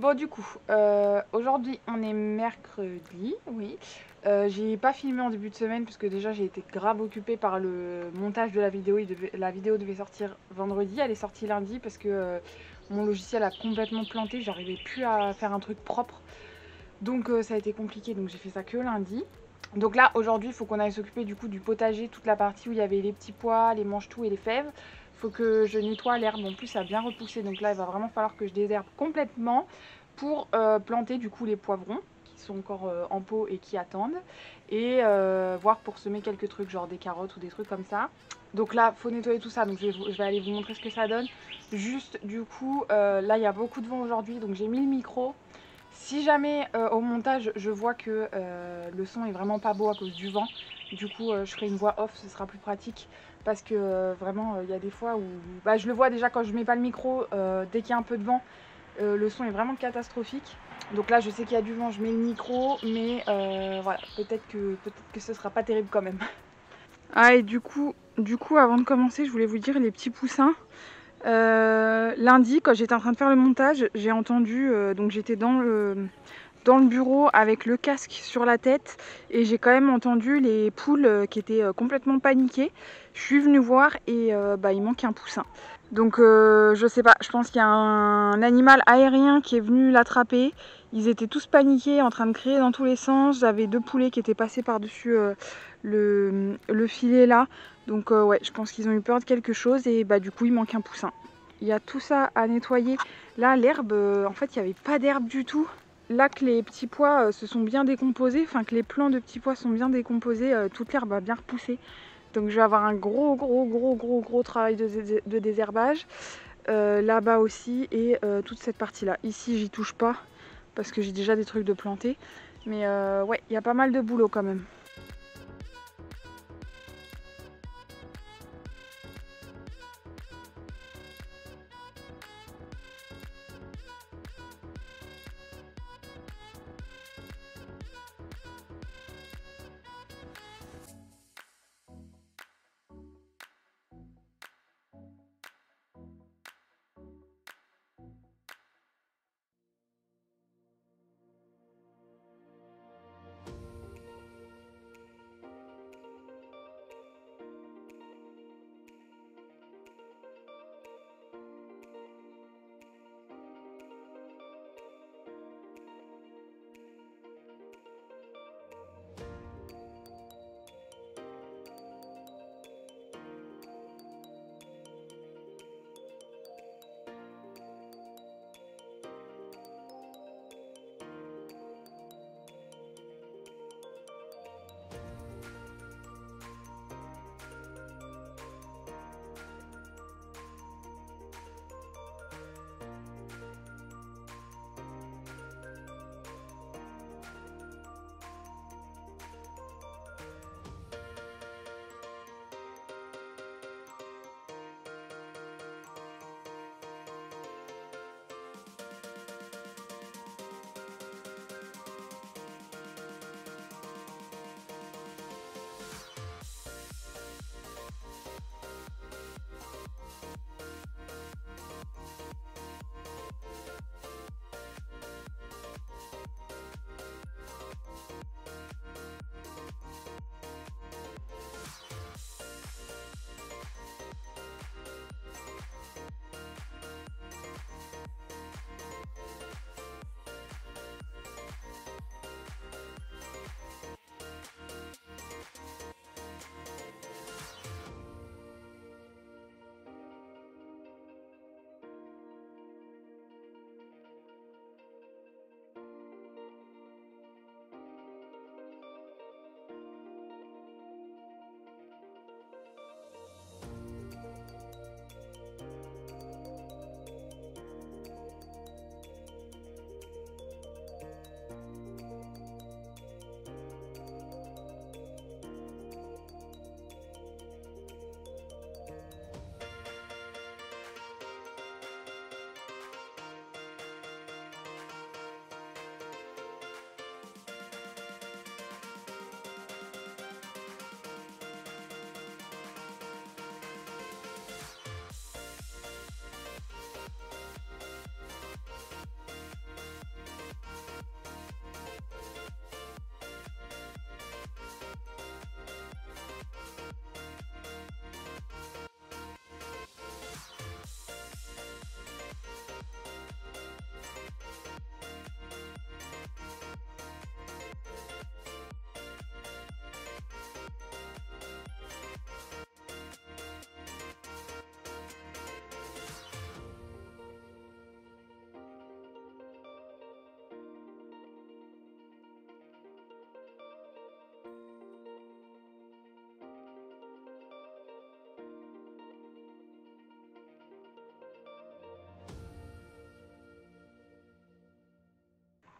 Bon, du coup, aujourd'hui on est mercredi, oui. J'ai pas filmé en début de semaine parce que déjà j'ai été grave occupée par le montage de la vidéo. La vidéo devait sortir vendredi, elle est sortie lundi parce que mon logiciel a complètement planté, j'arrivais plus à faire un truc propre. Donc ça a été compliqué, donc j'ai fait ça que lundi. Donc là, aujourd'hui, il faut qu'on aille s'occuper du coup du potager, toute la partie où il y avait les petits pois, les mange-tout et les fèves. Il faut que je nettoie l'herbe, en plus ça a bien repoussé, donc là il va vraiment falloir que je désherbe complètement pour planter du coup les poivrons qui sont encore en pot et qui attendent. Et voir pour semer quelques trucs, genre des carottes ou des trucs comme ça. Donc là, faut nettoyer tout ça, donc je vais aller vous montrer ce que ça donne. Juste du coup, là il y a beaucoup de vent aujourd'hui, donc j'ai mis le micro. Si jamais au montage je vois que le son est vraiment pas beau à cause du vent, du coup je ferai une voix off, ce sera plus pratique. Parce que vraiment il y a des fois où bah, je le vois déjà quand je mets pas le micro, dès qu'il y a un peu de vent, le son est vraiment catastrophique. Donc là je sais qu'il y a du vent, je mets le micro, mais voilà, peut-être que ce sera pas terrible quand même. Ah et du coup avant de commencer je voulais vous dire les petits poussins. Lundi, quand j'étais en train de faire le montage, j'ai entendu, donc j'étais dans le bureau avec le casque sur la tête et j'ai quand même entendu les poules qui étaient complètement paniquées. Je suis venue voir et bah, il manque un poussin. Donc je sais pas, je pense qu'il y a un animal aérien qui est venu l'attraper. Ils étaient tous paniqués, en train de crier dans tous les sens. J'avais deux poulets qui étaient passés par-dessus le filet là. Donc ouais, je pense qu'ils ont eu peur de quelque chose et bah du coup il manque un poussin. Il y a tout ça à nettoyer. Là l'herbe, en fait il n'y avait pas d'herbe du tout. Là que les petits pois se sont bien décomposés, enfin que les plants de petits pois sont bien décomposés, toute l'herbe a bien repoussé. Donc je vais avoir un gros travail de désherbage. Là-bas aussi et toute cette partie-là. Ici j'y touche pas parce que j'ai déjà des trucs de planter. Mais ouais, il y a pas mal de boulot quand même.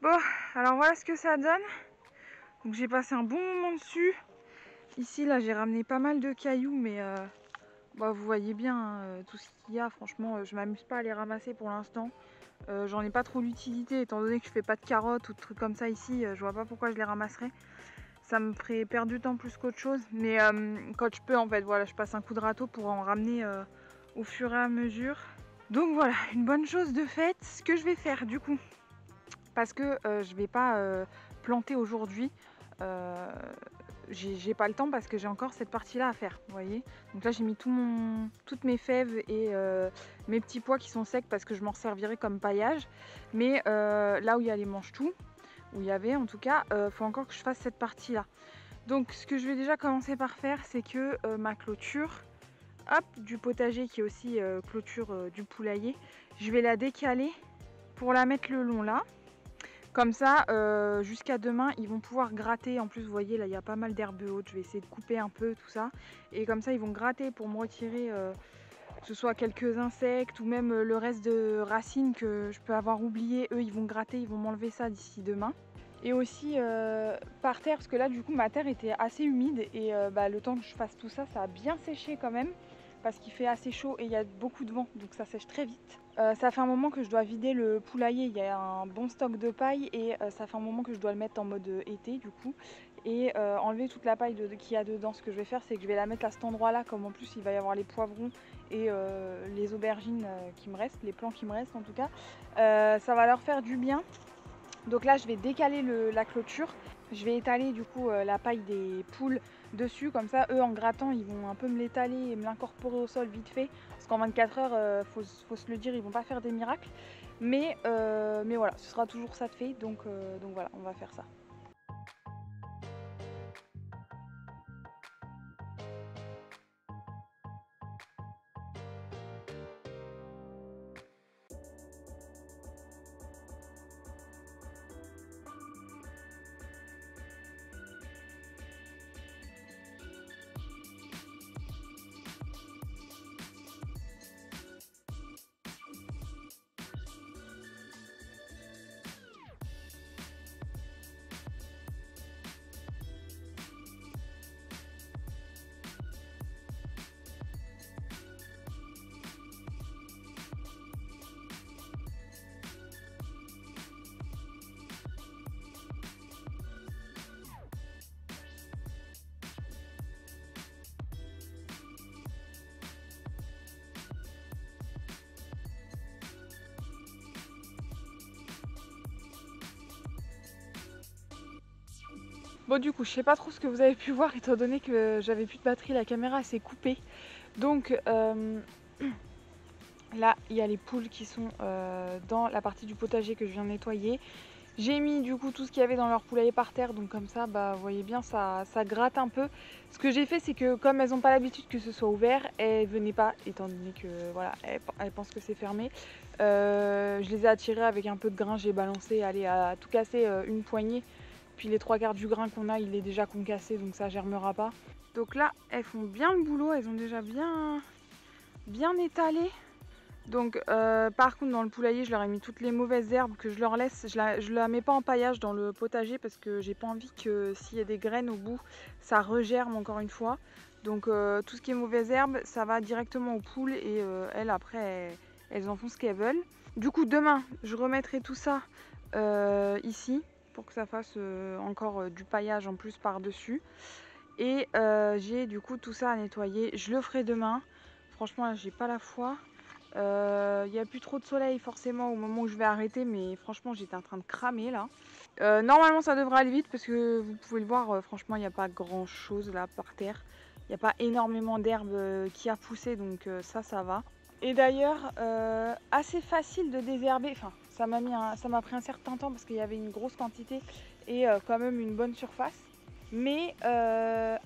Bon, alors voilà ce que ça donne. Donc j'ai passé un bon moment dessus. Ici, là, j'ai ramené pas mal de cailloux, mais bah, vous voyez bien tout ce qu'il y a. Franchement, je m'amuse pas à les ramasser pour l'instant. J'en ai pas trop l'utilité, étant donné que je fais pas de carottes ou de trucs comme ça ici. Je vois pas pourquoi je les ramasserais. Ça me ferait perdre du temps plus qu'autre chose. Mais quand je peux, en fait, voilà, je passe un coup de râteau pour en ramener au fur et à mesure. Donc voilà, une bonne chose de faite. Ce que je vais faire du coup, parce que je vais pas planter aujourd'hui. J'ai pas le temps parce que j'ai encore cette partie là à faire, vous voyez. Donc là j'ai mis toutes mes fèves et mes petits pois qui sont secs parce que je m'en servirai comme paillage. Mais là où il y a les mange-tout, où il y avait en tout cas, faut encore que je fasse cette partie là. Donc ce que je vais déjà commencer par faire, c'est que ma clôture, hop, du potager qui est aussi clôture du poulailler, je vais la décaler pour la mettre le long là. Comme ça, jusqu'à demain, ils vont pouvoir gratter. En plus, vous voyez, là, il y a pas mal d'herbes hautes. Je vais essayer de couper un peu tout ça. Et comme ça, ils vont gratter pour me retirer, que ce soit quelques insectes ou même le reste de racines que je peux avoir oublié. Eux, ils vont gratter, ils vont m'enlever ça d'ici demain. Et aussi par terre, parce que là, du coup, ma terre était assez humide. Et le temps que je fasse tout ça, ça a bien séché quand même. Parce qu'il fait assez chaud et il y a beaucoup de vent, donc ça sèche très vite. Ça fait un moment que je dois vider le poulailler, il y a un bon stock de paille et ça fait un moment que je dois le mettre en mode été du coup. Et enlever toute la paille qu'il y a dedans. Ce que je vais faire, c'est que je vais la mettre à cet endroit là, comme en plus il va y avoir les poivrons et les aubergines qui me restent, les plants qui me restent en tout cas. Ça va leur faire du bien. Donc là je vais décaler la clôture. Je vais étaler du coup la paille des poules dessus, comme ça eux en grattant ils vont un peu me l'étaler et me l'incorporer au sol vite fait. Parce qu'en 24 heures, faut se le dire, ils vont pas faire des miracles. Mais voilà, ce sera toujours ça de fait, donc voilà, on va faire ça. Bon du coup, je sais pas trop ce que vous avez pu voir étant donné que j'avais plus de batterie, la caméra s'est coupée. Donc là, il y a les poules qui sont dans la partie du potager que je viens de nettoyer. J'ai mis du coup tout ce qu'il y avait dans leur poulailler par terre, donc comme ça, bah, vous voyez bien, ça gratte un peu. Ce que j'ai fait, c'est que comme elles n'ont pas l'habitude que ce soit ouvert, elles venaient pas, étant donné que voilà, elles pensent que c'est fermé. Je les ai attirées avec un peu de grain, j'ai balancé, allez, à tout casser une poignée. Puis les 3/4 du grain qu'on a, il est déjà concassé, donc ça germera pas. Donc là, elles font bien le boulot, elles ont déjà bien étalé. Donc par contre dans le poulailler je leur ai mis toutes les mauvaises herbes que je leur laisse. Je la mets pas en paillage dans le potager parce que j'ai pas envie que s'il y a des graines au bout ça regerme encore une fois. Donc tout ce qui est mauvaises herbes ça va directement aux poules et elles après elles en font ce qu'elles veulent. Du coup demain je remettrai tout ça ici pour que ça fasse encore du paillage en plus par dessus. Et j'ai du coup tout ça à nettoyer. Je le ferai demain. Franchement là j'ai pas la foi. Il n'y a plus trop de soleil forcément au moment où je vais arrêter, mais franchement j'étais en train de cramer là. Normalement ça devrait aller vite parce que vous pouvez le voir, franchement il n'y a pas grand chose là par terre. Il n'y a pas énormément d'herbe qui a poussé, donc ça va. Et d'ailleurs assez facile de désherber, enfin ça m'a pris un certain temps parce qu'il y avait une grosse quantité et quand même une bonne surface. Mais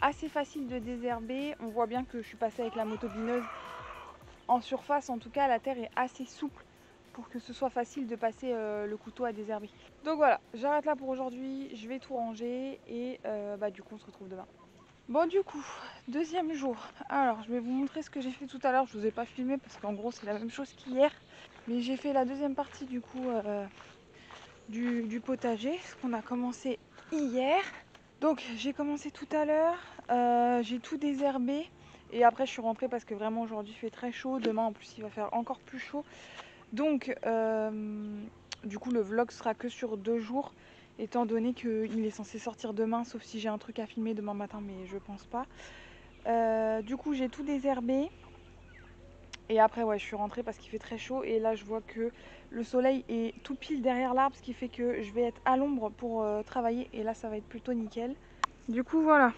assez facile de désherber. On voit bien que je suis passée avec la motobineuse. En surface, en tout cas, la terre est assez souple pour que ce soit facile de passer le couteau à désherber. Donc voilà, j'arrête là pour aujourd'hui. Je vais tout ranger et du coup, on se retrouve demain. Bon, du coup, deuxième jour. Alors, je vais vous montrer ce que j'ai fait tout à l'heure. Je vous ai pas filmé parce qu'en gros, c'est la même chose qu'hier. Mais j'ai fait la deuxième partie du coup du potager, ce qu'on a commencé hier. Donc j'ai commencé tout à l'heure, j'ai tout désherbé et après je suis rentrée parce que vraiment aujourd'hui il fait très chaud, demain en plus il va faire encore plus chaud. Donc du coup le vlog sera que sur 2 jours étant donné qu'il est censé sortir demain sauf si j'ai un truc à filmer demain matin mais je pense pas. Du coup j'ai tout désherbé. Et après ouais je suis rentrée parce qu'il fait très chaud et là je vois que le soleil est tout pile derrière l'arbre, ce qui fait que je vais être à l'ombre pour travailler et là ça va être plutôt nickel. Du coup voilà,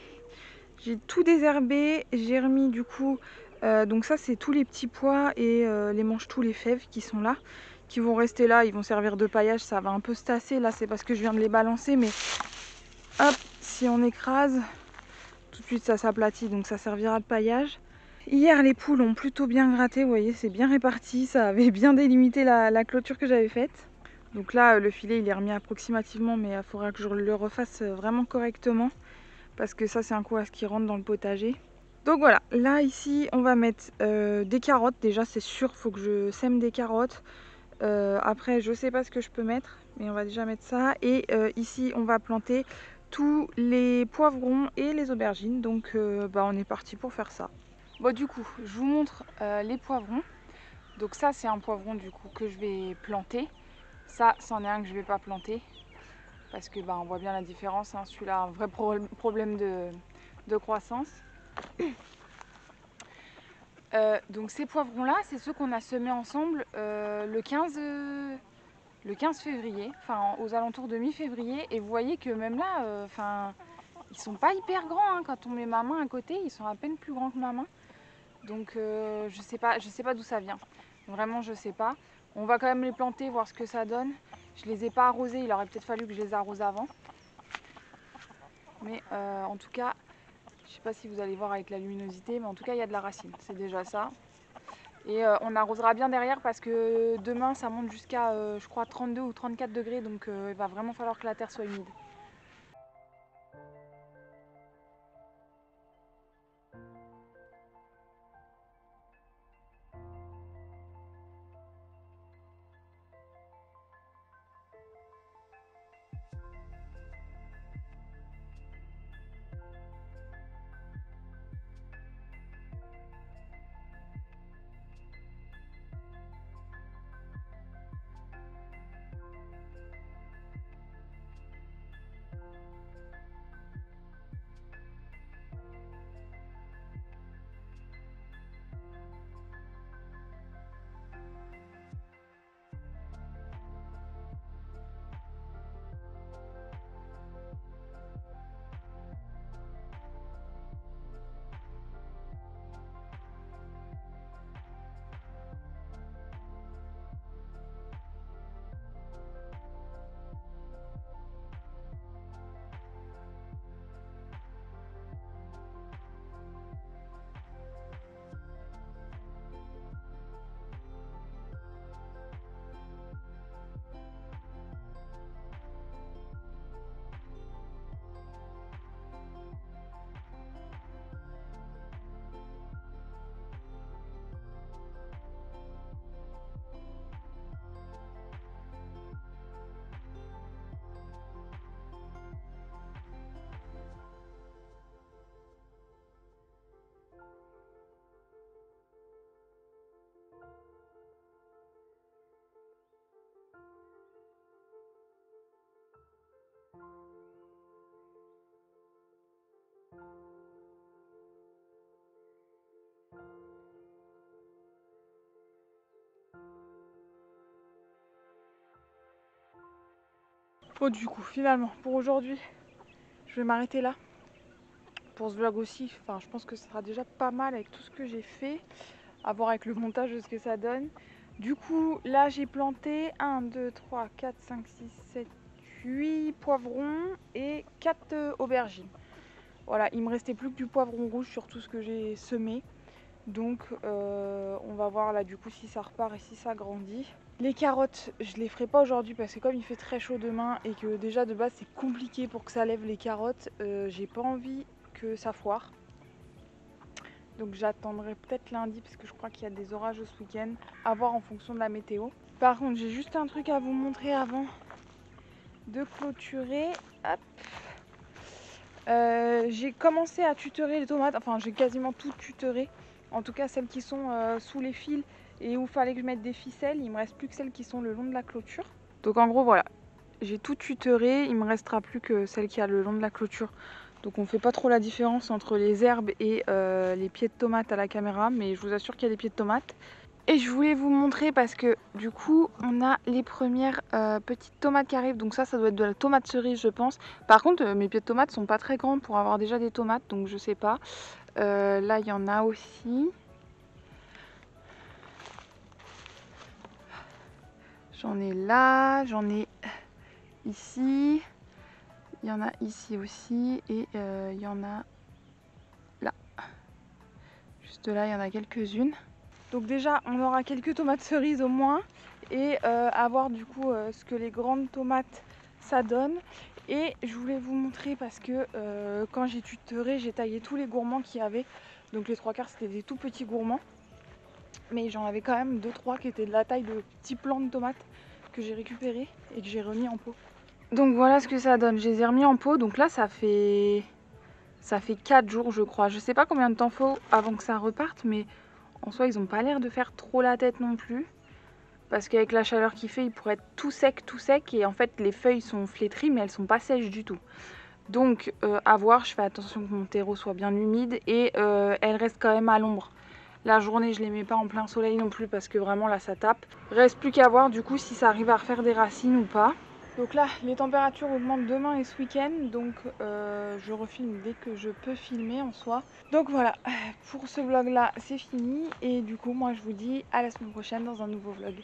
j'ai tout désherbé, j'ai remis du coup, donc ça c'est tous les petits pois et les mange-tous, les fèves qui sont là, qui vont rester là, ils vont servir de paillage, ça va un peu se tasser, là c'est parce que je viens de les balancer mais hop, si on écrase, tout de suite ça s'aplatit donc ça servira de paillage. Hier les poules ont plutôt bien gratté, vous voyez c'est bien réparti, ça avait bien délimité la clôture que j'avais faite. Donc là le filet il est remis approximativement mais il faudra que je le refasse vraiment correctement. Parce que ça c'est un coup à ce qui rentre dans le potager. Donc voilà, là ici on va mettre des carottes, déjà c'est sûr, faut que je sème des carottes. Après je sais pas ce que je peux mettre, mais on va déjà mettre ça. Et ici on va planter tous les poivrons et les aubergines, donc on est parti pour faire ça. Bon du coup, je vous montre les poivrons. Donc ça c'est un poivron du coup que je vais planter. Ça c'en est un que je vais pas planter. Parce que on voit bien la différence, hein. Celui-là a un vrai problème de croissance. Donc ces poivrons là, c'est ceux qu'on a semés ensemble le 15 février, enfin aux alentours de mi-février. Et vous voyez que même là, ils sont pas hyper grands, hein. Quand on met ma main à côté, ils sont à peine plus grands que ma main. Donc je sais pas d'où ça vient. Vraiment je sais pas. On va quand même les planter, voir ce que ça donne. Je les ai pas arrosés, il aurait peut-être fallu que je les arrose avant. Mais en tout cas, je sais pas si vous allez voir avec la luminosité, mais en tout cas il y a de la racine, c'est déjà ça. Et on arrosera bien derrière parce que demain ça monte jusqu'à je crois 32 ou 34 degrés, donc il va vraiment falloir que la terre soit humide. Bon du coup finalement pour aujourd'hui je vais m'arrêter là pour ce vlog aussi. Enfin je pense que ce sera déjà pas mal avec tout ce que j'ai fait, à voir avec le montage de ce que ça donne. Du coup là j'ai planté 1, 2, 3, 4, 5, 6, 7, 8 poivrons et 4 aubergines. Voilà, il me restait plus que du poivron rouge sur tout ce que j'ai semé. Donc on va voir là du coup si ça repart et si ça grandit. Les carottes, je les ferai pas aujourd'hui parce que comme il fait très chaud demain et que déjà de base c'est compliqué pour que ça lève les carottes, j'ai pas envie que ça foire. Donc j'attendrai peut-être lundi parce que je crois qu'il y a des orages ce week-end, à voir en fonction de la météo. Par contre j'ai juste un truc à vous montrer avant. de clôturer. Hop. J'ai commencé à tutorer les tomates, enfin j'ai quasiment tout tutoré. En tout cas celles qui sont sous les fils et où il fallait que je mette des ficelles. Il me reste plus que celles qui sont le long de la clôture. Donc en gros voilà, j'ai tout tutoré, il me restera plus que celle qui a le long de la clôture. Donc on fait pas trop la différence entre les herbes et les pieds de tomates à la caméra, mais je vous assure qu'il y a des pieds de tomates. Et je voulais vous montrer parce que du coup on a les premières petites tomates qui arrivent. Donc ça doit être de la tomate cerise je pense. Par contre mes pieds de tomates sont pas très grands pour avoir déjà des tomates, donc je sais pas. Là il y en a aussi. J'en ai là, j'en ai ici. Il y en a ici aussi et il y en a là. Juste là il y en a quelques-unes. Donc déjà on aura quelques tomates cerises au moins et à voir du coup ce que les grandes tomates ça donne. Et je voulais vous montrer parce que quand j'ai tutoré j'ai taillé tous les gourmands qu'il y avait. Donc les trois quarts c'était des tout petits gourmands. Mais j'en avais quand même 2-3 qui étaient de la taille de petits plants de tomates que j'ai récupérés et que j'ai remis en pot. Donc voilà ce que ça donne, je les ai remis en pot. Donc là ça fait 4 jours je crois. Je sais pas combien de temps faut avant que ça reparte, mais en soi, ils n'ont pas l'air de faire trop la tête non plus. Parce qu'avec la chaleur qu'il fait, ils pourraient être tout secs. Et en fait, les feuilles sont flétries, mais elles sont pas sèches du tout. Donc, à voir, je fais attention que mon terreau soit bien humide. Et elles restent quand même à l'ombre. La journée, je les mets pas en plein soleil non plus, parce que vraiment, là, ça tape. Reste plus qu'à voir, du coup, si ça arrive à refaire des racines ou pas. Donc là, les températures augmentent demain et ce week-end, donc je refilme dès que je peux filmer en soi. Donc voilà, pour ce vlog là, c'est fini et du coup, moi je vous dis à la semaine prochaine dans un nouveau vlog.